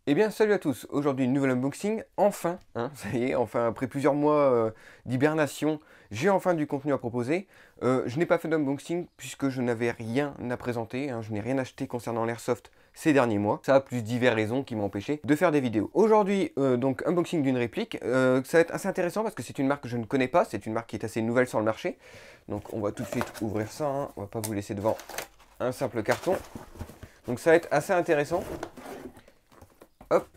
Eh bien salut à tous, aujourd'hui une nouvelle unboxing, enfin, ça y est, enfin après plusieurs mois d'hibernation, j'ai enfin du contenu à proposer. Je n'ai pas fait d'unboxing puisque je n'avais rien à présenter, je n'ai rien acheté concernant l'airsoft ces derniers mois. Ça a plus diverses raisons qui m'ont empêché de faire des vidéos. Aujourd'hui, donc unboxing d'une réplique, ça va être assez intéressant parce que c'est une marque que je ne connais pas, c'est une marque qui est assez nouvelle sur le marché. Donc on va tout de suite ouvrir ça, on va pas vous laisser devant un simple carton. Donc ça va être assez intéressant. Hop.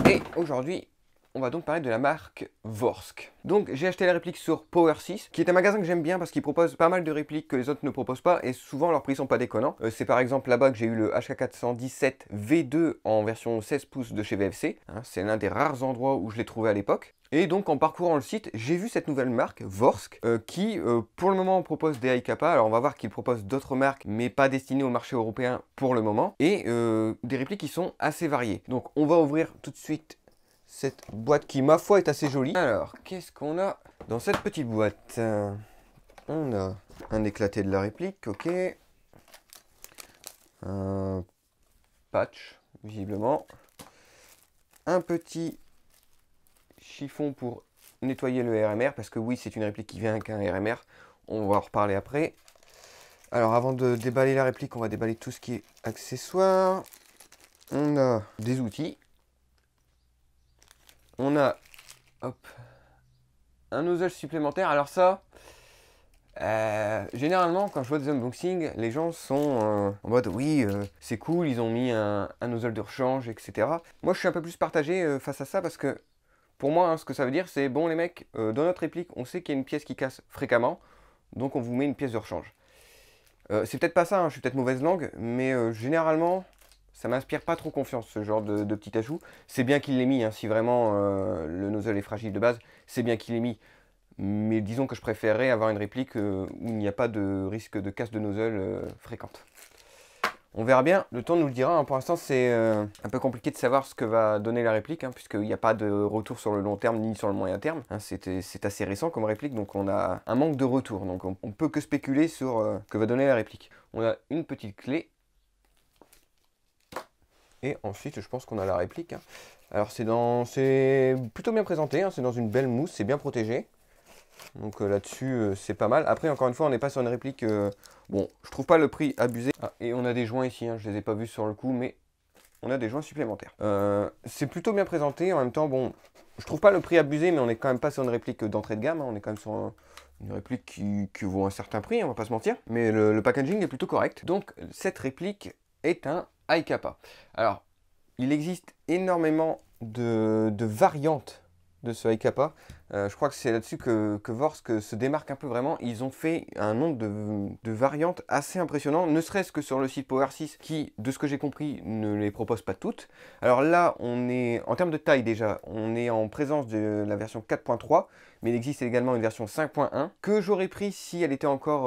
Et aujourd'hui, on va donc parler de la marque Vorsk. Donc j'ai acheté la réplique sur Power6, qui est un magasin que j'aime bien parce qu'il propose pas mal de répliques que les autres ne proposent pas, et souvent leurs prix sont pas déconnants. C'est par exemple là-bas que j'ai eu le HK417 V2 en version 16 pouces de chez VFC. C'est l'un des rares endroits où je l'ai trouvé à l'époque. Et donc en parcourant le site, j'ai vu cette nouvelle marque, Vorsk, qui pour le moment propose des Hi-Capa. Alors on va voir qu'ils proposent d'autres marques, mais pas destinées au marché européen pour le moment. Et des répliques qui sont assez variées. Donc on va ouvrir tout de suite cette boîte qui, ma foi, est assez jolie. Alors, qu'est-ce qu'on a dans cette petite boîte? On a un éclaté de la réplique, ok. Un patch, visiblement. Un petit chiffon pour nettoyer le RMR, parce que oui, c'est une réplique qui vient avec un RMR. On va en reparler après. Alors, avant de déballer la réplique, on va déballer tout ce qui est accessoires. On a des outils. On a, hop, un nozzle supplémentaire. Alors ça, généralement, quand je vois des unboxings, les gens sont en mode oui, c'est cool, ils ont mis un nozzle de rechange, etc. Moi, je suis un peu plus partagé face à ça parce que pour moi, ce que ça veut dire, c'est bon, les mecs, dans notre réplique, on sait qu'il y a une pièce qui casse fréquemment, donc on vous met une pièce de rechange. C'est peut-être pas ça, je suis peut-être mauvaise langue, mais généralement, ça m'inspire pas trop confiance, ce genre de petit ajout. C'est bien qu'il l'ait mis, si vraiment le nozzle est fragile de base, c'est bien qu'il l'ait mis. Mais disons que je préférerais avoir une réplique où il n'y a pas de risque de casse de nozzle fréquente. On verra bien, le temps nous le dira. Pour l'instant, c'est un peu compliqué de savoir ce que va donner la réplique, puisqu'il n'y a pas de retour sur le long terme ni sur le moyen terme. C'est assez récent comme réplique, donc on a un manque de retour. Donc on ne peut que spéculer sur ce que va donner la réplique. On a une petite clé. Et ensuite, je pense qu'on a la réplique. Alors c'est plutôt bien présenté, c'est dans une belle mousse, c'est bien protégé. Donc là-dessus, c'est pas mal. Après, encore une fois, on n'est pas sur une réplique... Bon, je trouve pas le prix abusé. Ah, et on a des joints ici, je les ai pas vus sur le coup, mais on a des joints supplémentaires. C'est plutôt bien présenté. En même temps, bon, je trouve pas le prix abusé, mais on est quand même pas sur une réplique d'entrée de gamme. On est quand même sur une réplique qui vaut un certain prix, on va pas se mentir. Mais le packaging est plutôt correct. Donc, cette réplique est un Hi-Capa. Alors, il existe énormément de variantes de ce Hi-Capa. Je crois que c'est là-dessus que Vorsk se démarque un peu vraiment. Ils ont fait un nombre de variantes assez impressionnant, ne serait-ce que sur le site Power6 qui, de ce que j'ai compris, ne les propose pas toutes. Alors là, on est, en termes de taille déjà, on est en présence de la version 4.3, mais il existe également une version 5.1 que j'aurais pris si elle était encore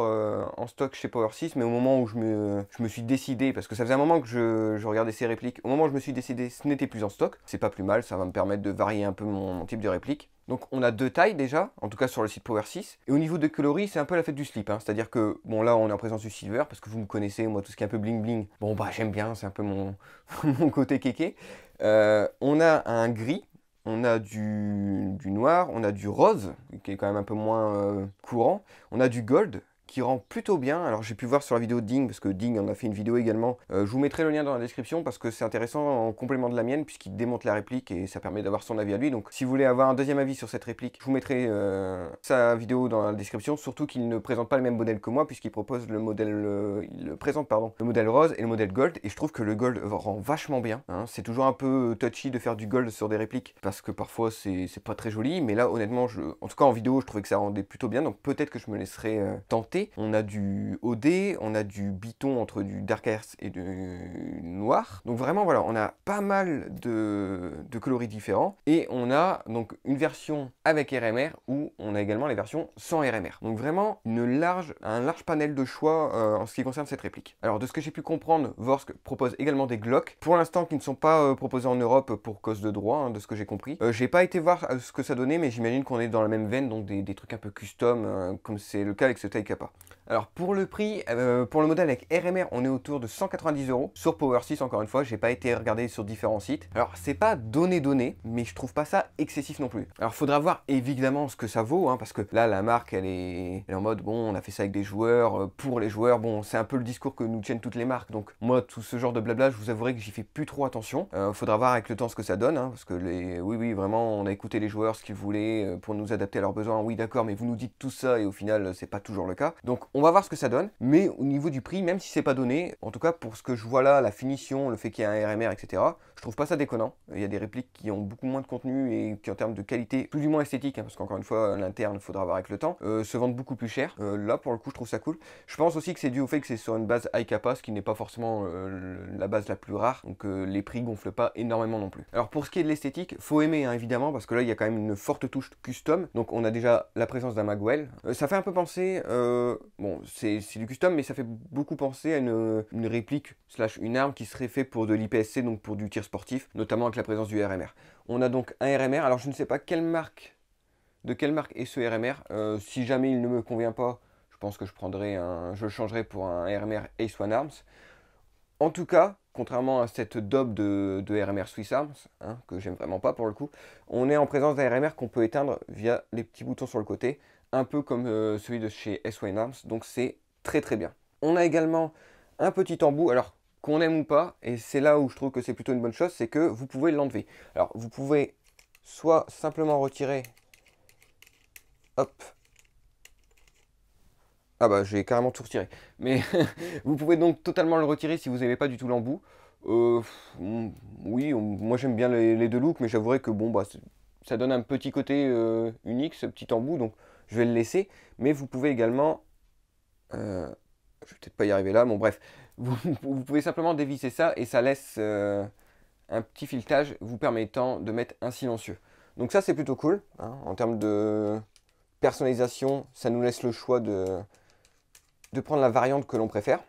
en stock chez Power6, mais au moment où je me suis décidé, parce que ça faisait un moment que je regardais ces répliques, au moment où je me suis décidé, ce n'était plus en stock. C'est pas plus mal, ça va me permettre de varier un peu mon type de réplique. Donc on a deux tailles déjà, en tout cas sur le site Power6. Et au niveau de coloris, c'est un peu la fête du slip. C'est-à-dire que, bon là on est en présence du silver, parce que vous me connaissez, moi tout ce qui est un peu bling bling, bon bah j'aime bien, c'est un peu mon, mon côté kéké. On a un gris, on a du noir, on a du rose, qui est quand même un peu moins courant. On a du gold, qui rend plutôt bien. Alors j'ai pu voir sur la vidéo de Ding, parce que Ding en a fait une vidéo également. Je vous mettrai le lien dans la description parce que c'est intéressant en complément de la mienne, puisqu'il démonte la réplique et ça permet d'avoir son avis à lui. Donc si vous voulez avoir un deuxième avis sur cette réplique, je vous mettrai sa vidéo dans la description. Surtout qu'il ne présente pas le même modèle que moi, puisqu'il propose le modèle, il présente pardon, le modèle rose et le modèle gold. Et je trouve que le gold rend vachement bien. C'est toujours un peu touchy de faire du gold sur des répliques, parce que parfois c'est pas très joli. Mais là honnêtement, en tout cas en vidéo, je trouvais que ça rendait plutôt bien. Donc peut-être que je me laisserai tenter. On a du OD, on a du biton entre du Dark Earth et du noir. Donc vraiment voilà, on a pas mal de coloris différents. Et on a donc une version avec RMR où on a également les versions sans RMR. Donc vraiment un large panel de choix en ce qui concerne cette réplique. Alors de ce que j'ai pu comprendre, Vorsk propose également des Glock. Pour l'instant qui ne sont pas proposés en Europe pour cause de droit, de ce que j'ai compris. J'ai pas été voir ce que ça donnait, mais j'imagine qu'on est dans la même veine, donc des trucs un peu custom, comme c'est le cas avec ce Hi-Capa. Alors pour le prix, pour le modèle avec RMR, on est autour de 190 €. Sur Power 6, encore une fois, j'ai pas été regarder sur différents sites. Alors c'est pas donné, mais je trouve pas ça excessif non plus. Alors faudra voir évidemment ce que ça vaut, hein, parce que là la marque elle est en mode bon, on a fait ça avec des joueurs, pour les joueurs, bon c'est un peu le discours que nous tiennent toutes les marques. Donc moi tout ce genre de blabla, je vous avouerai que j'y fais plus trop attention. Faudra voir avec le temps ce que ça donne, hein, parce que oui vraiment on a écouté les joueurs ce qu'ils voulaient pour nous adapter à leurs besoins. Oui d'accord, mais vous nous dites tout ça et au final c'est pas toujours le cas. Donc on va voir ce que ça donne, mais au niveau du prix, même si c'est pas donné, en tout cas pour ce que je vois là, la finition, le fait qu'il y a un RMR, etc., je trouve pas ça déconnant. Il y a des répliques qui ont beaucoup moins de contenu et qui en termes de qualité, plus ou moins esthétique, hein, parce qu'encore une fois, l'interne, il faudra voir avec le temps, se vendent beaucoup plus cher. Là pour le coup, je trouve ça cool. Je pense aussi que c'est dû au fait que c'est sur une base high kappa, ce qui n'est pas forcément la base la plus rare, donc les prix gonflent pas énormément non plus. Alors pour ce qui est de l'esthétique, faut aimer hein, évidemment, parce que là il y a quand même une forte touche custom, donc on a déjà la présence d'un magwell. Ça fait un peu penser, bon c'est du custom, mais ça fait beaucoup penser à une réplique slash une arme qui serait faite pour de l'IPSC, donc pour du tir sportif, notamment avec la présence du RMR. On a donc un RMR, alors je ne sais pas de quelle marque est ce RMR. Si jamais il ne me convient pas, je pense que je le changerai pour un RMR Ace One Arms. En tout cas, contrairement à cette daube de RMR Swiss Arms, hein, que j'aime vraiment pas pour le coup, on est en présence d'un RMR qu'on peut éteindre via les petits boutons sur le côté, un peu comme celui de chez S-Wayne Arms, donc c'est très bien. On a également un petit embout, alors qu'on aime ou pas, et c'est là où je trouve que c'est plutôt une bonne chose, c'est que vous pouvez l'enlever. Alors vous pouvez soit simplement retirer, hop, ah bah j'ai carrément tout retiré, mais vous pouvez donc totalement le retirer si vous n'aimez pas du tout l'embout. Euh, oui, moi j'aime bien les deux looks, mais j'avouerai que bon bah ça donne un petit côté unique ce petit embout, donc je vais le laisser. Mais vous pouvez également, je vais peut-être pas y arriver là, bon bref, vous pouvez simplement dévisser ça et ça laisse un petit filetage vous permettant de mettre un silencieux. Donc ça c'est plutôt cool, hein, en termes de personnalisation, ça nous laisse le choix de prendre la variante que l'on préfère.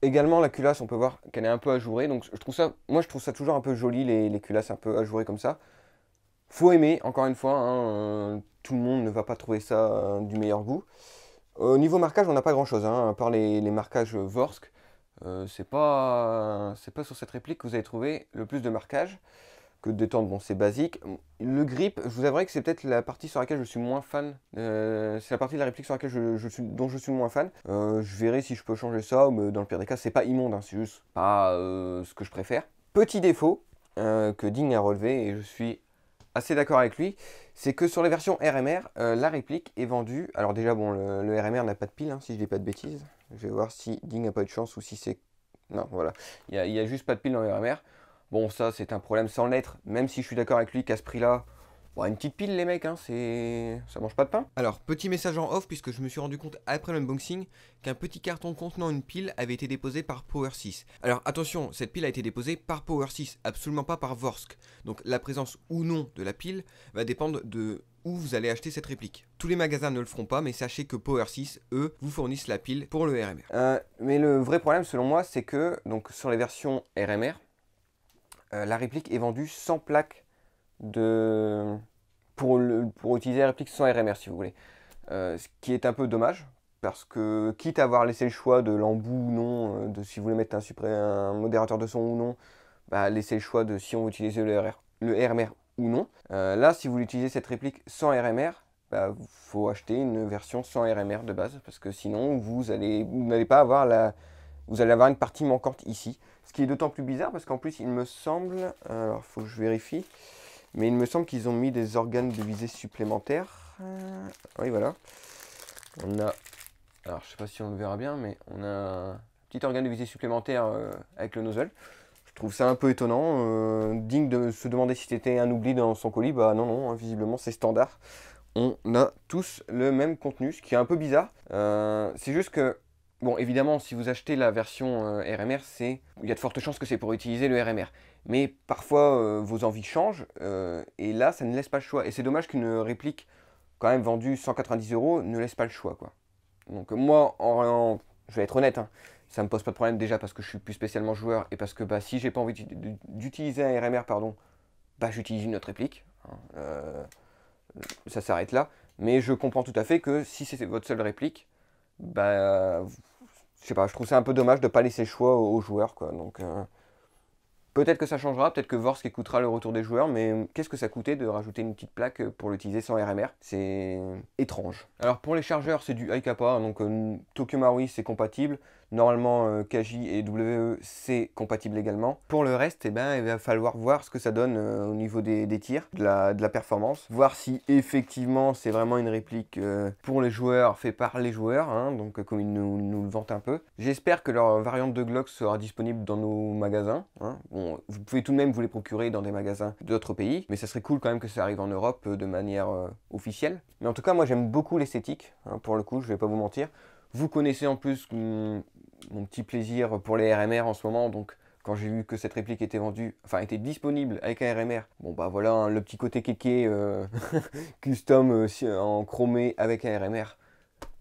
Également la culasse, on peut voir qu'elle est un peu ajourée, donc moi je trouve ça toujours un peu joli les culasses un peu ajourées comme ça. Faut aimer, encore une fois, hein, tout le monde ne va pas trouver ça du meilleur goût. Au niveau marquage, on n'a pas grand chose, hein, à part les marquages Vorsk. C'est pas sur cette réplique que vous allez trouver le plus de marquage que de détente, bon c'est basique. Le grip, je vous avouerai que c'est peut-être la partie sur laquelle je suis moins fan. C'est la partie de la réplique sur laquelle dont je suis moins fan. Je verrai si je peux changer ça, mais dans le pire des cas, c'est pas immonde, hein, c'est juste pas ce que je préfère. Petit défaut que Ding a relevé, et je suis assez d'accord avec lui, c'est que sur les versions RMR, la réplique est vendue. Alors déjà, bon, le RMR n'a pas de pile, hein, si je dis pas de bêtises. Je vais voir si Ding n'a pas eu de chance ou si c'est... Non, voilà. Il y a juste pas de pile dans le RMR. Bon, ça, c'est un problème sans lettres, même si je suis d'accord avec lui qu'à ce prix-là, bon, une petite pile, les mecs, hein, ça mange pas de pain. Alors, petit message en off, puisque je me suis rendu compte après l'unboxing qu'un petit carton contenant une pile avait été déposé par Power 6. Alors, attention, cette pile a été déposée par Power 6, absolument pas par Vorsk. Donc, la présence ou non de la pile va dépendre de où vous allez acheter cette réplique. Tous les magasins ne le feront pas, mais sachez que Power 6, eux, vous fournissent la pile pour le RMR. Mais le vrai problème, selon moi, c'est que, donc, sur les versions RMR, la réplique est vendue sans plaque pour utiliser la réplique sans RMR si vous voulez. Ce qui est un peu dommage, parce que quitte à avoir laissé le choix de l'embout ou non, de si vous voulez mettre un modérateur de son ou non, bah, laissez le choix de si on veut utiliser le RMR ou non. Là, si vous voulez utiliser cette réplique sans RMR, bah, faut acheter une version sans RMR de base, parce que sinon vous n'allez pas avoir vous allez avoir une partie manquante ici. Ce qui est d'autant plus bizarre parce qu'en plus il me semble, alors il faut que je vérifie, mais il me semble qu'ils ont mis des organes de visée supplémentaires. Oui voilà. On a, alors je sais pas si on le verra bien, mais on a un petit organe de visée supplémentaire avec le nozzle. Je trouve ça un peu étonnant, digne de se demander si c'était un oubli dans son colis. Bah non, visiblement c'est standard. On a tous le même contenu, ce qui est un peu bizarre. C'est juste que bon, évidemment, si vous achetez la version RMR, il y a de fortes chances que c'est pour utiliser le RMR. Mais parfois, vos envies changent, et là, ça ne laisse pas le choix. Et c'est dommage qu'une réplique, quand même vendue 190 € ne laisse pas le choix, quoi. Donc moi, je vais être honnête, hein, ça me pose pas de problème déjà parce que je suis plus spécialement joueur, et parce que bah, si j'ai pas envie d'utiliser un RMR, pardon, bah, j'utilise une autre réplique. Hein, ça s'arrête là. Mais je comprends tout à fait que si c'est votre seule réplique, bah, je sais pas, je trouve ça un peu dommage de pas laisser le choix aux joueurs, quoi. Donc, peut-être que ça changera, peut-être que Vorsk écoutera le retour des joueurs, mais qu'est-ce que ça coûtait de rajouter une petite plaque pour l'utiliser sans RMR? C'est étrange. Alors pour les chargeurs, c'est du iKappa, donc Tokyo Marui c'est compatible. Normalement, Kaji et WE c'est compatible également. Pour le reste, eh ben, il va falloir voir ce que ça donne au niveau des tirs, de la performance. Voir si effectivement c'est vraiment une réplique pour les joueurs, fait par les joueurs, hein, donc comme ils nous le vantent un peu. J'espère que leur variante de Glock sera disponible dans nos magasins. Hein. Bon, vous pouvez tout de même vous les procurer dans des magasins d'autres pays, mais ça serait cool quand même que ça arrive en Europe de manière officielle. Mais en tout cas, moi j'aime beaucoup l'esthétique, hein, pour le coup, je vais pas vous mentir. Vous connaissez en plus mon petit plaisir pour les RMR en ce moment, donc quand j'ai vu que cette réplique était vendue, enfin était disponible avec un RMR, bon bah voilà, hein, le petit côté kéké custom en chromé avec un RMR.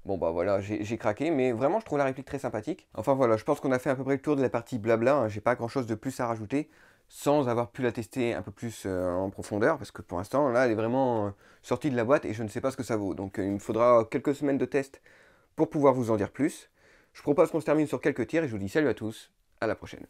Bon bah voilà, j'ai craqué, mais vraiment je trouve la réplique très sympathique. Enfin voilà, je pense qu'on a fait à peu près le tour de la partie blabla, hein. J'ai pas grand chose de plus à rajouter, sans avoir pu la tester un peu plus en profondeur, parce que pour l'instant là elle est vraiment sortie de la boîte et je ne sais pas ce que ça vaut. Donc il me faudra quelques semaines de test pour pouvoir vous en dire plus. Je propose qu'on se termine sur quelques tirs et je vous dis salut à tous, à la prochaine.